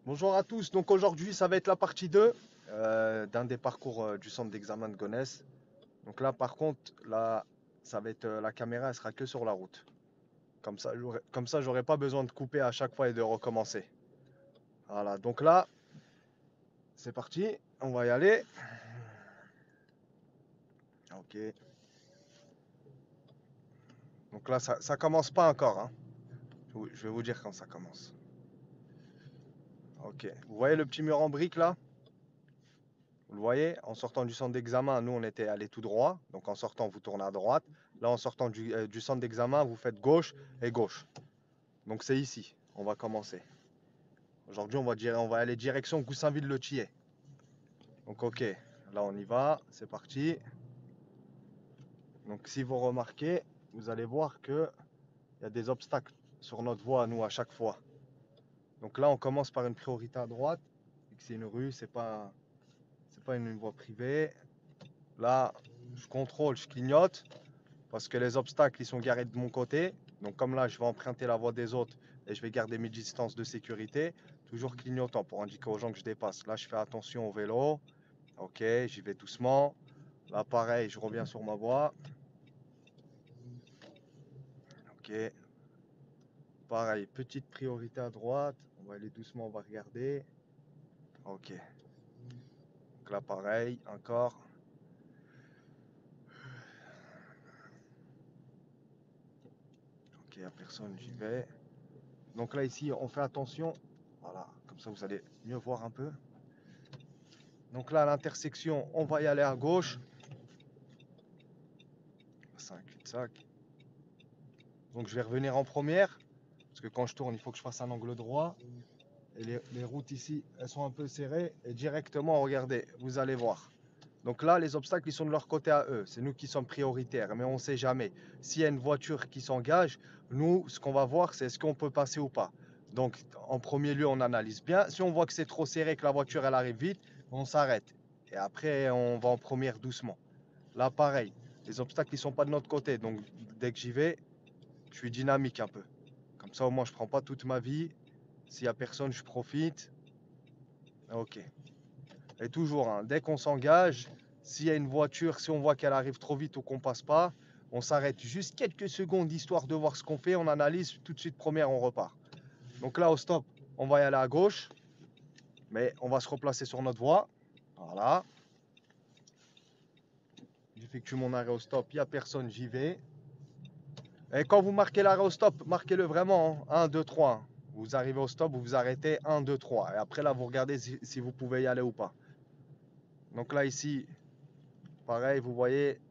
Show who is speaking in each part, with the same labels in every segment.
Speaker 1: Bonjour à tous, donc aujourd'hui ça va être la partie 2 d'un des parcours du centre d'examen de Gonesse. Donc là par contre, là ça va être la caméra elle sera que sur la route. Comme ça j'aurai pas besoin de couper à chaque fois et de recommencer. Voilà, donc là c'est parti, on va y aller. Ok, donc là ça commence pas encore, hein. Je vais vous dire quand ça commence. Ok, vous voyez le petit mur en brique là? Vous le voyez, en sortant du centre d'examen, nous on était allé tout droit. Donc en sortant, vous tournez à droite. Là, en sortant du centre d'examen, vous faites gauche et gauche. Donc c'est ici. On va commencer. Aujourd'hui, on va aller direction Goussainville-le-Tillet. Donc ok, là on y va. C'est parti. Donc si vous remarquez, vous allez voir qu'il y a des obstacles sur notre voie, nous, à chaque fois. Donc là, on commence par une priorité à droite. C'est une rue, c'est pas une voie privée. Là, je contrôle, je clignote. Parce que les obstacles, ils sont garés de mon côté. Donc comme là, je vais emprunter la voie des autres et je vais garder mes distances de sécurité, toujours clignotant pour indiquer aux gens que je dépasse. Là, je fais attention au vélo. Ok, j'y vais doucement. Là, pareil, je reviens sur ma voie. Ok, pareil, petite priorité à droite. On va aller doucement, on va regarder. Ok, donc là, pareil, encore. Ok, il n'y a personne, j'y vais. Donc là, ici, on fait attention. Voilà, comme ça, vous allez mieux voir un peu. Donc là, à l'intersection, on va y aller à gauche. C'est un cul-de-sac. Donc je vais revenir en première. Parce que quand je tourne, il faut que je fasse un angle droit. Et les routes ici, elles sont un peu serrées. Et directement, regardez, vous allez voir. Donc là, les obstacles, ils sont de leur côté à eux. C'est nous qui sommes prioritaires. Mais on ne sait jamais. S'il y a une voiture qui s'engage, nous, ce qu'on va voir, c'est est-ce qu'on peut passer ou pas. Donc, en premier lieu, on analyse bien. Si on voit que c'est trop serré, que la voiture, elle arrive vite, on s'arrête. Et après, on va en première doucement. Là, pareil. Les obstacles, ils sont pas de notre côté. Donc, dès que j'y vais, je suis dynamique un peu. Comme ça, au moins, je prends pas toute ma vie. S'il y a personne, je profite. Ok. Et toujours, hein, dès qu'on s'engage, s'il y a une voiture, si on voit qu'elle arrive trop vite ou qu'on passe pas, on s'arrête juste quelques secondes histoire de voir ce qu'on fait. On analyse tout de suite première, on repart. Donc là, au stop, on va y aller à gauche, mais on va se replacer sur notre voie. Voilà. J'effectue mon arrêt au stop. Il n'y a personne, j'y vais. Et quand vous marquez l'arrêt au stop, marquez-le vraiment. 1, 2, 3. Vous arrivez au stop, vous vous arrêtez. 1, 2, 3. Et après, là, vous regardez si vous pouvez y aller ou pas. Donc là, ici, pareil, vous voyez,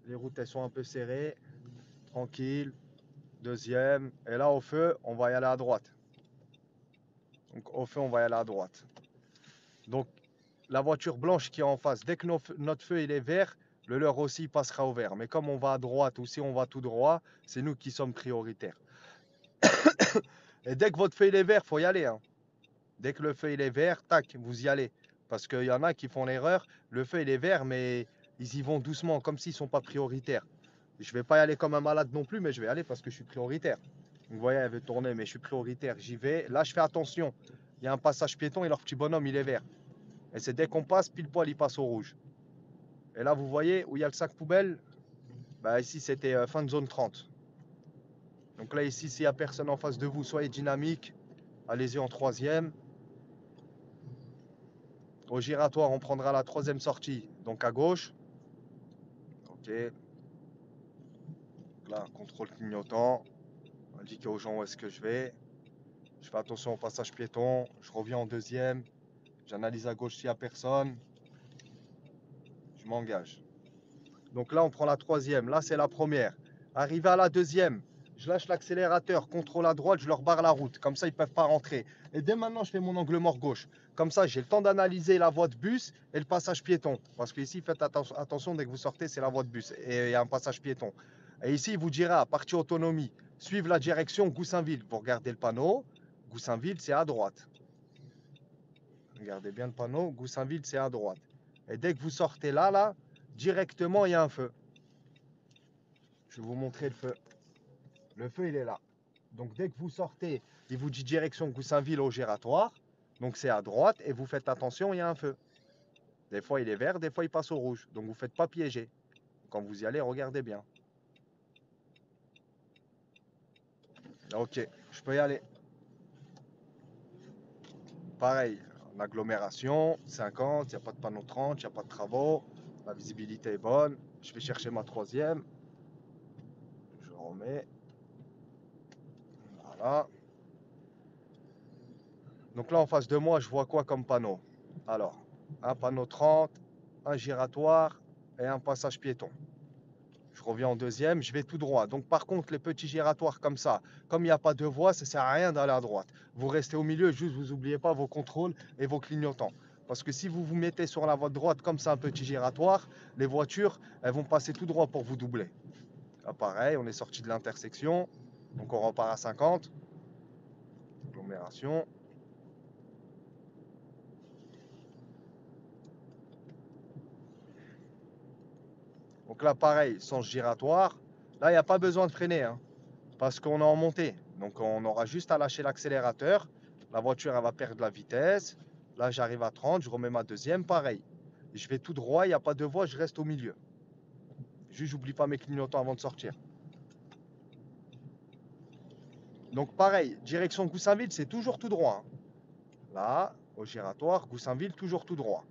Speaker 1: les routes, elles sont un peu serrées. Tranquille. Deuxième. Et là, au feu, on va y aller à droite. Donc, au feu, on va y aller à droite. Donc, la voiture blanche qui est en face, dès que notre feu il est vert, le leur aussi passera au vert. Mais comme on va à droite ou si on va tout droit, c'est nous qui sommes prioritaires. Et dès que votre feu il est vert, il faut y aller, hein. Dès que le feu il est vert, tac, vous y allez. Parce qu'il y en a qui font l'erreur, le feu il est vert, mais ils y vont doucement, comme s'ils ne sont pas prioritaires. Je ne vais pas y aller comme un malade non plus, mais je vais aller parce que je suis prioritaire. Vous voyez, elle veut tourner, mais je suis prioritaire, j'y vais. Là, je fais attention. Il y a un passage piéton et leur petit bonhomme, il est vert. Et c'est dès qu'on passe, pile poil, il passe au rouge. Et là, vous voyez où il y a le sac poubelle. Bah, ici, c'était fin de zone 30. Donc là, ici, s'il n'y a personne en face de vous, soyez dynamique. Allez-y en troisième. Au giratoire, on prendra la troisième sortie, donc à gauche. Ok. Là, contrôle clignotant. Indiquer aux gens où est-ce que je vais. Je fais attention au passage piéton. Je reviens en deuxième. J'analyse à gauche s'il n'y a personne. Je m'engage. Donc là, on prend la troisième. Là, c'est la première. Arrivé à la deuxième, je lâche l'accélérateur, contrôle à droite, je leur barre la route. Comme ça, ils ne peuvent pas rentrer. Et dès maintenant, je fais mon angle mort gauche. Comme ça, j'ai le temps d'analyser la voie de bus et le passage piéton. Parce que ici, faites attention, dès que vous sortez, c'est la voie de bus. Et il y a un passage piéton. Et ici, il vous dira, partie autonomie, suivre la direction Goussainville. Vous regardez le panneau. Goussainville, c'est à droite. Regardez bien le panneau. Goussainville, c'est à droite. Et dès que vous sortez là, directement, il y a un feu. Je vais vous montrer le feu. Le feu, il est là. Donc dès que vous sortez, il vous dit direction Goussainville au giratoire. Donc c'est à droite et vous faites attention, il y a un feu. Des fois il est vert, des fois il passe au rouge. Donc vous ne faites pas piéger. Quand vous y allez, regardez bien. Ok, je peux y aller. Pareil, en agglomération, 50, il n'y a pas de panneau 30, il n'y a pas de travaux. La visibilité est bonne. Je vais chercher ma troisième. Je remets. Voilà. Donc là, en face de moi, je vois quoi comme panneau? Alors, un panneau 30, un giratoire et un passage piéton. Je reviens en deuxième, je vais tout droit. Donc par contre, les petits giratoires comme ça, comme il n'y a pas de voie, ça ne sert à rien d'aller à droite. Vous restez au milieu, juste vous n'oubliez pas vos contrôles et vos clignotants. Parce que si vous vous mettez sur la voie de droite comme ça, un petit giratoire, les voitures, elles vont passer tout droit pour vous doubler. Là, pareil, on est sorti de l'intersection. Donc on repart à 50. Agglomération. Donc là, pareil, sens giratoire. Là, il n'y a pas besoin de freiner, hein, parce qu'on est en montée. Donc on aura juste à lâcher l'accélérateur. La voiture, elle va perdre la vitesse. Là, j'arrive à 30, je remets ma deuxième, pareil. Je vais tout droit, il n'y a pas de voie, je reste au milieu. Juste, j'oublie pas mes clignotants avant de sortir. Donc pareil, direction Goussainville, c'est toujours tout droit, hein. Là, au giratoire, Goussainville, toujours tout droit.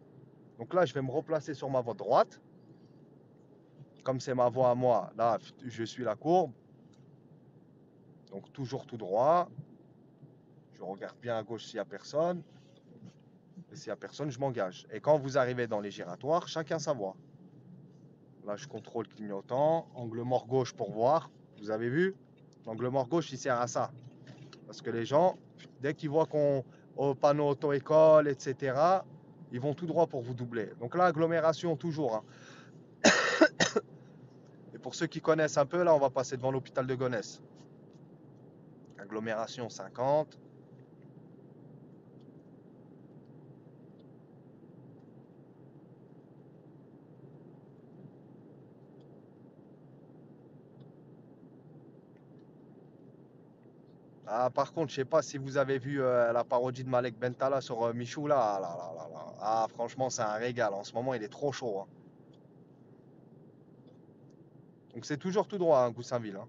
Speaker 1: Donc là, je vais me replacer sur ma voie droite. Comme c'est ma voie à moi, là, je suis la courbe. Donc toujours tout droit. Je regarde bien à gauche s'il n'y a personne. Et s'il n'y a personne, je m'engage. Et quand vous arrivez dans les giratoires, chacun sa voie. Là, je contrôle clignotant. Angle mort gauche pour voir. Vous avez vu? L'angle mort gauche, il sert à ça. Parce que les gens, dès qu'ils voient qu'on au panneau auto-école, etc., ils vont tout droit pour vous doubler. Donc là, agglomération toujours, hein. Et pour ceux qui connaissent un peu, là, on va passer devant l'hôpital de Gonesse. Agglomération 50. Ah, par contre, je sais pas si vous avez vu la parodie de Malek Bentala sur Michou là. Ah, franchement, c'est un régal. En ce moment, il est trop chaud, hein. Donc c'est toujours tout droit, hein, Goussainville, hein.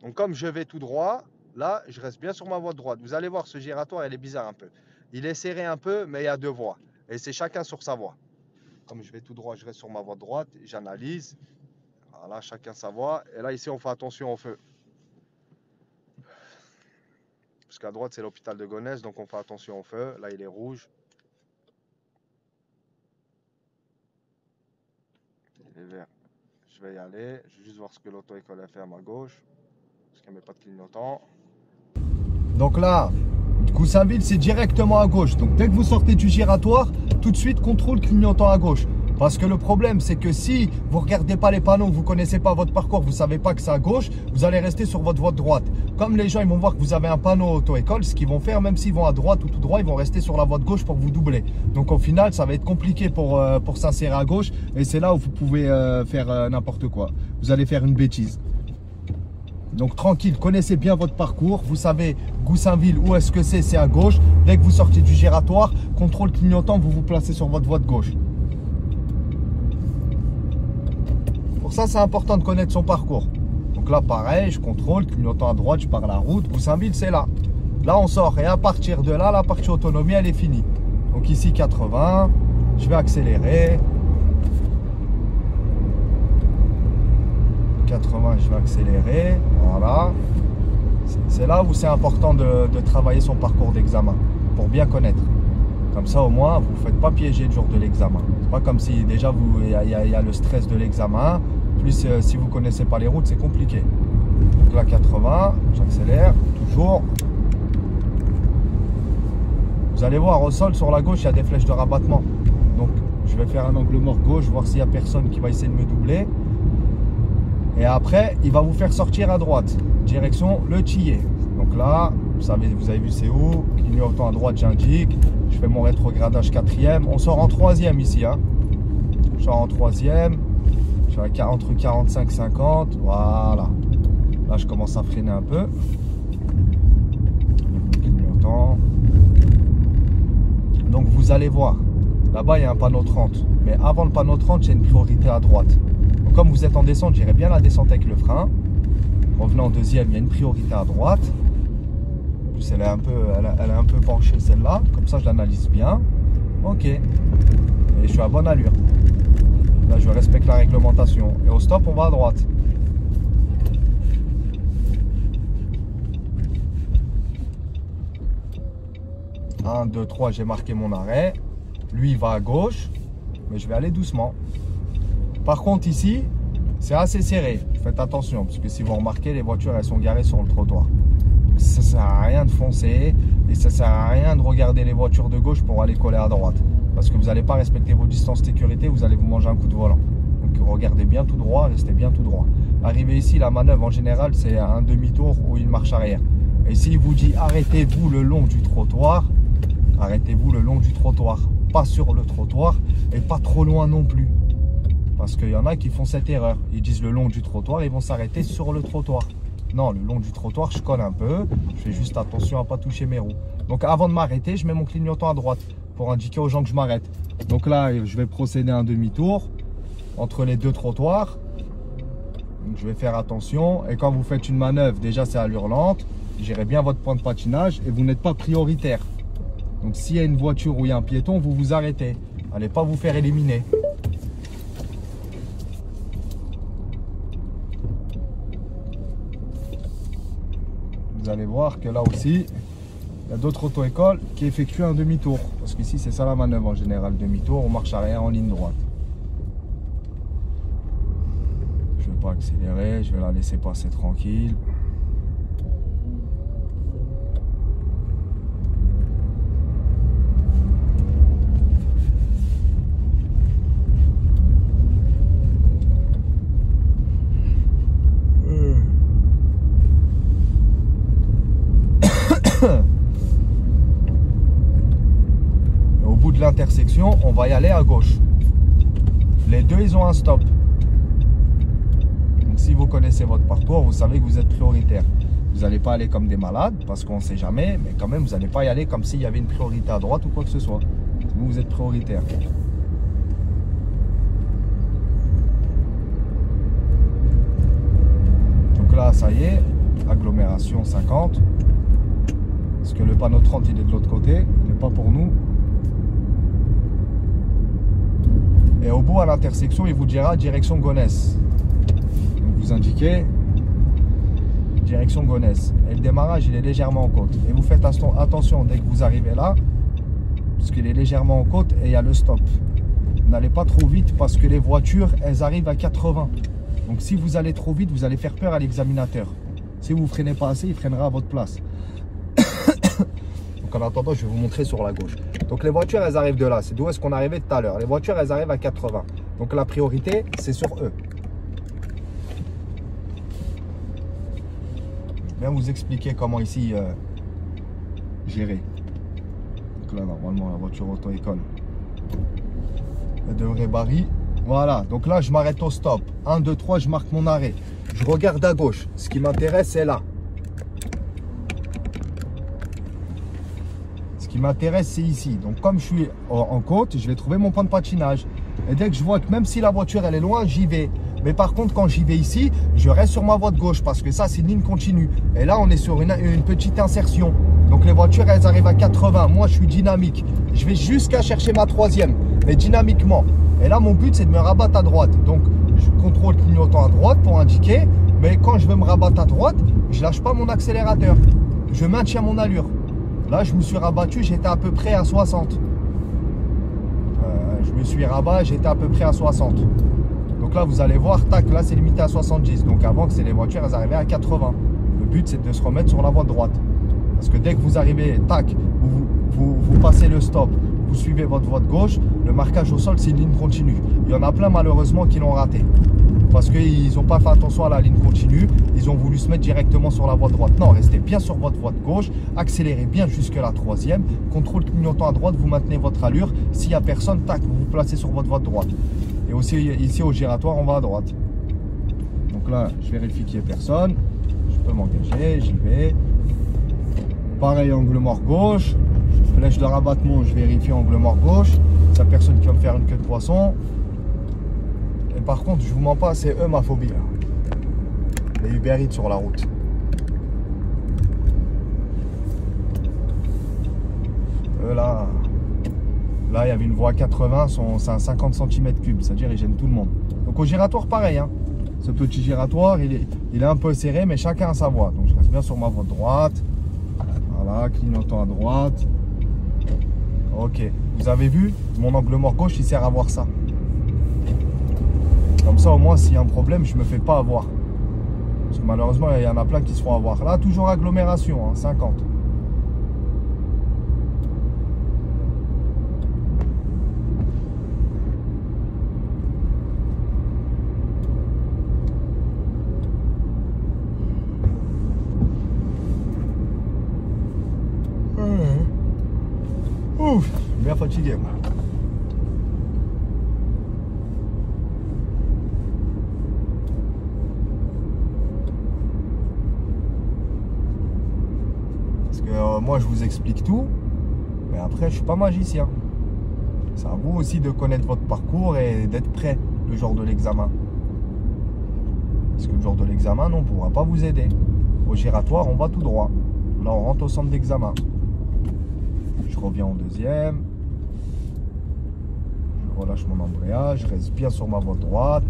Speaker 1: Donc comme je vais tout droit, là, je reste bien sur ma voie de droite. Vous allez voir, ce giratoire, il est bizarre un peu. Il est serré un peu, mais il y a deux voies. Et c'est chacun sur sa voie. Comme je vais tout droit, je reste sur ma voie de droite, j'analyse. Voilà, chacun sa voie. Et là, ici, on fait attention au feu. Parce qu'à droite, c'est l'hôpital de Gonesse, donc on fait attention au feu. Là, il est rouge. Il est vert. Je vais y aller. Je vais juste voir ce que l'auto-école a fait à ma gauche. Parce qu'elle ne met pas de clignotant. Donc là, Goussainville, c'est directement à gauche. Donc dès que vous sortez du giratoire, tout de suite, contrôle clignotant à gauche. Parce que le problème, c'est que si vous ne regardez pas les panneaux, vous ne connaissez pas votre parcours, vous ne savez pas que c'est à gauche, vous allez rester sur votre voie de droite. Comme les gens ils vont voir que vous avez un panneau auto-école, ce qu'ils vont faire, même s'ils vont à droite ou tout droit, ils vont rester sur la voie de gauche pour vous doubler. Donc au final, ça va être compliqué pour s'insérer à gauche. Et c'est là où vous pouvez faire n'importe quoi. Vous allez faire une bêtise. Donc tranquille, connaissez bien votre parcours. Vous savez Goussainville, où est-ce que c'est à gauche. Dès que vous sortez du giratoire, contrôle clignotant, vous vous placez sur votre voie de gauche. Pour ça, c'est important de connaître son parcours. Donc là, pareil, je contrôle, clignotant à droite, je pars à la route. Goussainville, c'est là. Là, on sort. Et à partir de là, la partie autonomie, elle est finie. Donc ici, 80. Je vais accélérer. 80, je vais accélérer. Voilà. C'est là où c'est important de travailler son parcours d'examen. Pour bien connaître. Comme ça, au moins, vous ne vous faites pas piéger le jour de l'examen. C'est pas comme si déjà il y a le stress de l'examen. Plus si vous ne connaissez pas les routes, c'est compliqué. Donc là, 80, j'accélère, toujours. Vous allez voir, au sol, sur la gauche, il y a des flèches de rabattement. Donc, je vais faire un angle mort gauche, voir s'il n'y a personne qui va essayer de me doubler. Et après, il va vous faire sortir à droite, direction le Tillé. Donc là, vous avez vu c'est où. Clignotant à droite, j'indique. Je fais mon rétrogradage 4e. On sort en 3e ici, hein. Je sors en 3e. Je suis entre 45 et 50. Voilà. Là, je commence à freiner un peu. Clignotant. Donc, vous allez voir. Là-bas, il y a un panneau 30. Mais avant le panneau 30, j'ai une priorité à droite. Donc, comme vous êtes en descente, j'irai bien la descente avec le frein. Revenant en deuxième, il y a une priorité à droite. En plus, elle est un peu penchée, celle-là. Comme ça, je l'analyse bien. Ok. Et je suis à bonne allure. Là, je respecte la réglementation. Et au stop, on va à droite. Un, 2, 3, j'ai marqué mon arrêt. Lui, il va à gauche. Mais je vais aller doucement. Par contre, ici, c'est assez serré. Faites attention. Parce que si vous remarquez, les voitures, elles sont garées sur le trottoir. Donc, ça ne sert à rien de foncer. Et ça ne sert à rien de regarder les voitures de gauche pour aller coller à droite. Parce que vous n'allez pas respecter vos distances de sécurité. Vous allez vous manger un coup de volant. Donc, regardez bien tout droit. Restez bien tout droit. Arrivé ici, la manœuvre, en général, c'est un demi-tour ou une marche arrière. Et s'il vous dit arrêtez-vous le long du trottoir, arrêtez-vous le long du trottoir. Pas sur le trottoir et pas trop loin non plus. Parce qu'il y en a qui font cette erreur. Ils disent le long du trottoir, ils vont s'arrêter sur le trottoir. Non, le long du trottoir, je colle un peu. Je fais juste attention à ne pas toucher mes roues. Donc avant de m'arrêter, je mets mon clignotant à droite pour indiquer aux gens que je m'arrête. Donc là, je vais procéder à un demi-tour entre les deux trottoirs. Donc je vais faire attention. Et quand vous faites une manœuvre, déjà c'est allure lente. Gérez bien votre point de patinage et vous n'êtes pas prioritaire. Donc s'il y a une voiture ou il y a un piéton, vous vous arrêtez. Allez pas vous faire éliminer. Vous allez voir que là aussi, il y a d'autres auto-écoles qui effectuent un demi-tour. Parce qu'ici, c'est ça la manœuvre en général. Demi-tour, on marche arrière en ligne droite. Je ne vais pas accélérer, je vais la laisser passer tranquille. Au bout de l'intersection, on va y aller à gauche. Les deux, ils ont un stop. Donc si vous connaissez votre parcours, vous savez que vous êtes prioritaire. Vous n'allez pas aller comme des malades, parce qu'on ne sait jamais, mais quand même, vous n'allez pas y aller comme s'il y avait une priorité à droite ou quoi que ce soit. Vous êtes prioritaire. Donc là, ça y est, agglomération 50. Parce que le panneau 30, il est de l'autre côté, il n'est pas pour nous. Et au bout, à l'intersection, il vous dira direction Gonesse. Donc vous indiquez direction Gonesse. Et le démarrage, il est légèrement en côte. Et vous faites attention dès que vous arrivez là, parce qu'il est légèrement en côte et il y a le stop. N'allez pas trop vite parce que les voitures, elles arrivent à 80. Donc si vous allez trop vite, vous allez faire peur à l'examinateur. Si vous ne freinez pas assez, il freinera à votre place. Donc en attendant, je vais vous montrer sur la gauche. Donc les voitures, elles arrivent de là. C'est d'où est-ce qu'on arrivait tout à l'heure. Les voitures, elles arrivent à 80. Donc la priorité, c'est sur eux. Je vais bien vous expliquer comment ici gérer. Donc là, normalement, la voiture auto-école, elle devrait barrer. Voilà, donc là, je m'arrête au stop. 1, 2, 3, je marque mon arrêt. Je regarde à gauche. Ce qui m'intéresse, c'est là. Ce qui m'intéresse, c'est ici. Donc, comme je suis en côte, je vais trouver mon point de patinage. Et dès que je vois que même si la voiture, elle est loin, j'y vais. Mais par contre, quand j'y vais ici, je reste sur ma voie de gauche parce que ça, c'est une ligne continue. Et là, on est sur une petite insertion. Donc, les voitures, elles arrivent à 80. Moi, je suis dynamique. Je vais jusqu'à chercher ma troisième, mais dynamiquement. Et là, mon but, c'est de me rabattre à droite. Donc, je contrôle le clignotant à droite pour indiquer. Mais quand je veux me rabattre à droite, je lâche pas mon accélérateur. Je maintiens mon allure. Là, je me suis rabattu, j'étais à peu près à 60. Je me suis rabattu, j'étais à peu près à 60. Donc là, vous allez voir, tac, là, c'est limité à 70. Donc avant que c'est les voitures, elles arrivaient à 80. Le but, c'est de se remettre sur la voie de droite. Parce que dès que vous arrivez, tac, vous passez le stop, vous suivez votre voie de gauche, le marquage au sol, c'est une ligne continue. Il y en a plein, malheureusement, qui l'ont raté. Parce qu'ils n'ont pas fait attention à la ligne continue. Ils ont voulu se mettre directement sur la voie de droite. Non, restez bien sur votre voie de gauche. Accélérez bien jusque la troisième. Contrôle clignotant à droite, vous maintenez votre allure. S'il n'y a personne, tac, vous vous placez sur votre voie de droite. Et aussi ici au giratoire, on va à droite. Donc là, je vérifie qu'il n'y ait personne. peux m'engager, j'y vais. Pareil, angle mort gauche. Flèche de rabattement, je vérifie angle mort gauche. C'est la personne qui va me faire une queue de poisson. Et par contre, je vous mens pas, c'est eux ma phobie. Là. Les Uber Eats sur la route. Eux là, il y avait une voie 80, c'est un 50 cm3, c'est-à-dire ils gênent tout le monde. Donc au giratoire, pareil. Hein. Ce petit giratoire, il est un peu serré, mais chacun a sa voie. Donc je reste bien sur ma voie de droite. Voilà, clignotant à droite. Ok, vous avez vu, mon angle mort gauche, il sert à voir ça. Comme ça, au moins, s'il y a un problème, je ne me fais pas avoir. Parce que malheureusement, il y en a plein qui se font avoir. Là, toujours agglomération, hein, 50. Ouf, bien fatigué, moi. Parce que moi, je vous explique tout, mais après, je suis pas magicien. C'est à vous aussi de connaître votre parcours et d'être prêt le jour de l'examen. Parce que le jour de l'examen, on ne pourra pas vous aider. Au giratoire, on va tout droit. Là, on rentre au centre d'examen. Je reviens en deuxième. Je relâche mon embrayage. Je reste bien sur ma voie droite.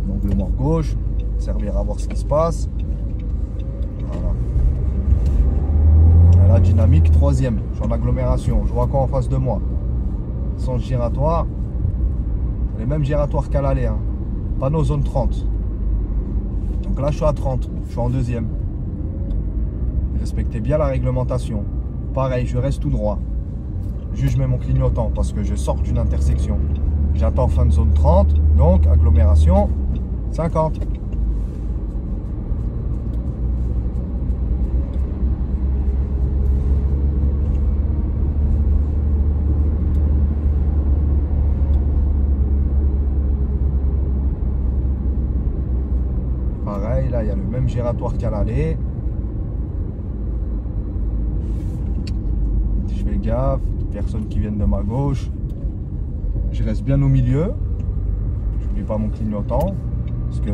Speaker 1: L'angle mort gauche. Servir à voir ce qui se passe. Voilà. Et là, dynamique, troisième. Je suis en agglomération. Je vois quoi en face de moi? Sens giratoire. Les mêmes giratoires qu'à l'aller. Hein. Panneau zone 30. Donc là, je suis à 30. Je suis en deuxième. Respectez bien la réglementation. Pareil, je reste tout droit. Juste, je mets mon clignotant parce que je sors d'une intersection. J'attends fin de zone 30, donc agglomération 50. Pareil, là, il y a le même giratoire qu'à l'aller. Je fais gaffe, personnes qui viennent de ma gauche. Je reste bien au milieu. Je n'oublie pas mon clignotant. Parce que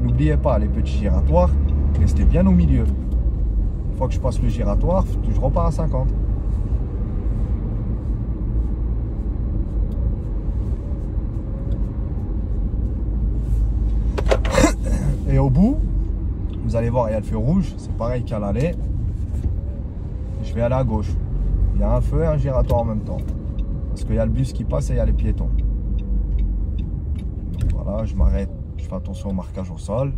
Speaker 1: n'oubliez pas, les petits giratoires, restez bien au milieu. Une fois que je passe le giratoire, je repars à 50. Et au bout, vous allez voir, il y a le feu rouge. C'est pareil qu'à l'aller. Je vais aller à gauche. Il y a un feu et un giratoire en même temps. Parce qu'il y a le bus qui passe et il y a les piétons. Donc voilà, je m'arrête. Je fais attention au marquage au sol.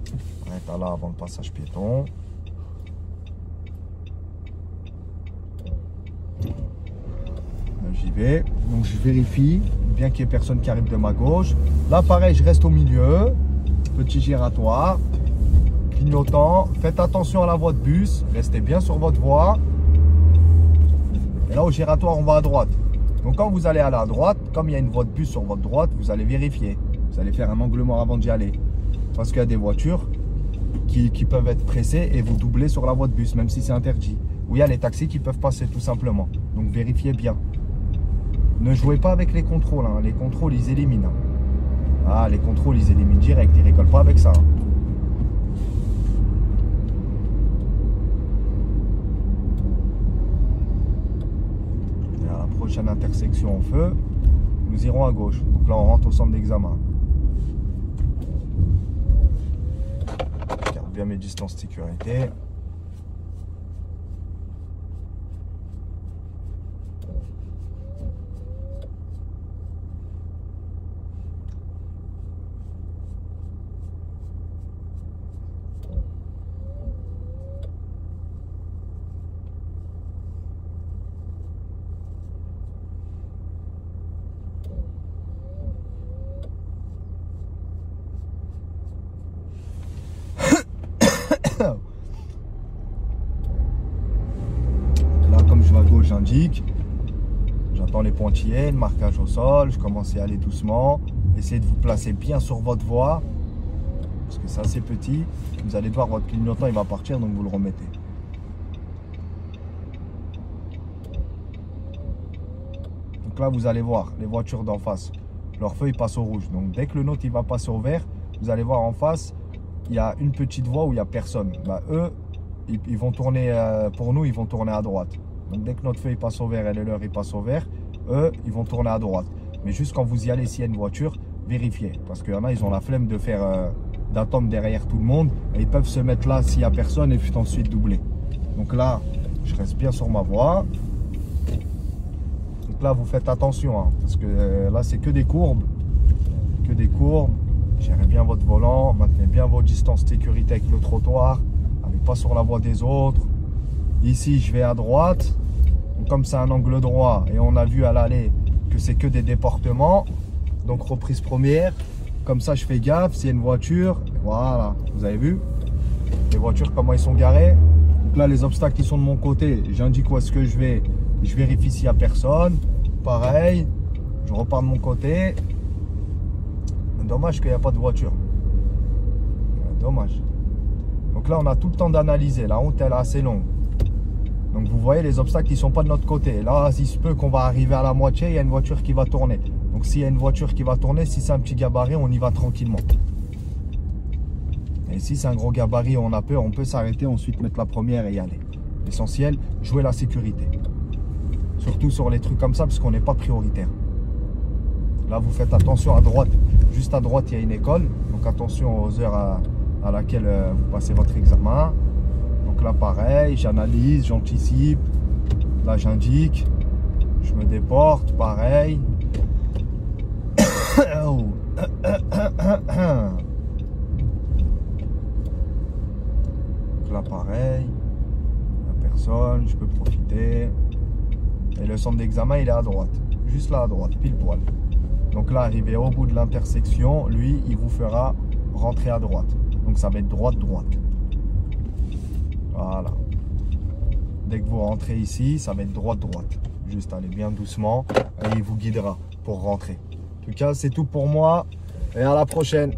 Speaker 1: Je m'arrête là avant le passage piéton. J'y vais. Donc je vérifie. Bien qu'il y ait personne qui arrive de ma gauche. Là pareil, je reste au milieu. Petit giratoire. Clignotant. Faites attention à la voie de bus. Restez bien sur votre voie. Et là, au giratoire, on va à droite. Donc, quand vous allez aller à droite, comme il y a une voie de bus sur votre droite, vous allez vérifier. Vous allez faire un angle mort avant d'y aller. Parce qu'il y a des voitures qui peuvent être pressées et vous doubler sur la voie de bus, même si c'est interdit. Ou il y a les taxis qui peuvent passer, tout simplement. Donc, vérifiez bien. Ne jouez pas avec les contrôles. Hein. Les contrôles, ils éliminent. Ah, les contrôles, ils éliminent direct. Ils ne rigolent pas avec ça. Hein. Prochaine intersection en feu, nous irons à gauche. Donc là, on rentre au centre d'examen. Je garde bien mes distances de sécurité. Là, comme je vais à gauche, j'indique. J'attends les pointillés, le marquage au sol. Je commence à y aller doucement.
Speaker 2: Essayez de vous placer bien sur votre voie. Parce que c'est assez petit. Vous allez voir, votre clignotant il va partir, donc vous le remettez. Donc là, vous allez voir les voitures d'en face. Leur feu, il passe au rouge. Donc dès que le nôtre il va passer au vert, vous allez voir en face, il y a une petite voie où il n'y a personne. Bah, eux, ils vont tourner, pour nous, ils vont tourner à droite. Donc dès que notre feu il passe au vert et le leur il passe au vert, eux, ils vont tourner à droite. Mais juste quand vous y allez, s'il y a une voiture, vérifiez. Parce qu'il y en a, ils ont la flemme de faire, d'attendre derrière tout le monde. Et ils peuvent se mettre là s'il n'y a personne et puis ensuite doubler. Donc là, je reste bien sur ma voie. Donc là, vous faites attention, hein, parce que là, c'est que des courbes. Que des courbes. Gérez bien votre volant. Maintenez bien vos distances de sécurité avec le trottoir. N'allez pas sur la voie des autres. Ici, je vais à droite. Donc, comme c'est un angle droit et on a vu à l'aller que c'est que des déportements. Donc, reprise première. Comme ça, je fais gaffe. S'il y a une voiture, voilà. Vous avez vu les voitures, comment ils sont garées. Donc là, les obstacles qui sont de mon côté, j'indique où est-ce que je vais. Je vérifie s'il n'y a personne. Pareil, je repars de mon côté. Dommage qu'il n'y a pas de voiture. Dommage. Donc là, on a tout le temps d'analyser. La route, elle est assez longue. Donc vous voyez, les obstacles, ils ne sont pas de notre côté. Là, il se peut qu'on va arriver à la moitié, il y a une voiture qui va tourner. Donc s'il y a une voiture qui va tourner, si c'est un petit gabarit, on y va tranquillement. Et si c'est un gros gabarit, on a peur, on peut s'arrêter, ensuite mettre la première et y aller. L'essentiel, jouer la sécurité. Surtout sur les trucs comme ça, parce qu'on n'est pas prioritaire. Là, vous faites attention à droite. Juste à droite, il y a une école. Donc attention aux heures à laquelle vous passez votre examen. Donc là, pareil, j'analyse, j'anticipe. Là, j'indique. Je me déporte, pareil. Donc là, pareil. Il n'y a personne, je peux profiter. Et le centre d'examen, il est à droite. Juste là à droite, pile poil. Donc là, arrivé au bout de l'intersection, lui, il vous fera rentrer à droite. Donc ça va être droite-droite. Voilà. Dès que vous rentrez ici, ça va être droite-droite. Juste allez bien doucement et il vous guidera pour rentrer. En tout cas, c'est tout pour moi et à la prochaine.